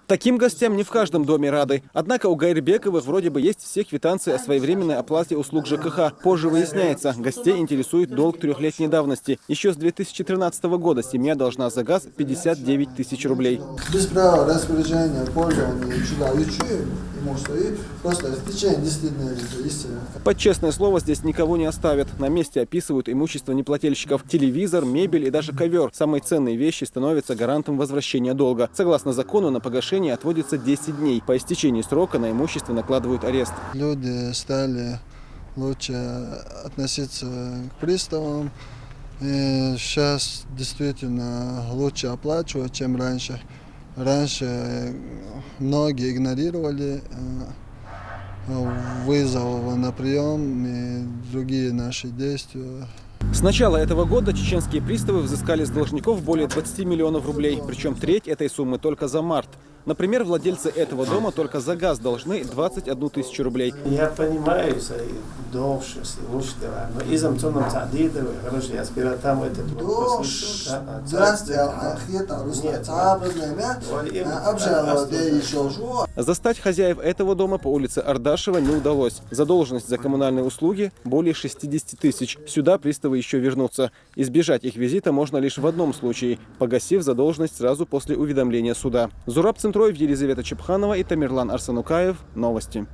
Таким гостям не в каждом доме рады. Однако у Гайрбековых вроде бы есть все квитанции о своевременной оплате услуг ЖКХ. Позже выясняется, гостей интересует долг трехлетней давности. Еще с 2013 года семья должна за газ 59 тысяч рублей. Без права распоряжения, пользования, просто в течение 10 дней. Под честное слово здесь никого не оставят. На месте описывают имущество неплательщиков. Телевизор, мебель и даже ковер. Самые ценные вещи становятся гарантом возвращения долга. Согласно закону, на погашение отводится 10 дней. По истечении срока на имущество накладывают арест. Люди стали лучше относиться к приставам. И сейчас действительно лучше оплачивать, чем раньше. Раньше многие игнорировали вызов на прием и другие наши действия. С начала этого года чеченские приставы взыскали с должников более 20 миллионов рублей. Причем треть этой суммы только за март. Например, владельцы этого дома только за газ должны 21 тысячу рублей. Я понимаю, дольше, имущество, но из-за короче, я сперва там этот вопрос. Застать хозяев этого дома по улице Ардашева не удалось. Задолженность за коммунальные услуги более 60 тысяч. Сюда приставы еще вернутся. Избежать их визита можно лишь в одном случае, погасив задолженность сразу после уведомления суда. Зураб Центроев, Елизавета Чепханова и Тамерлан Арсанукаев. Новости.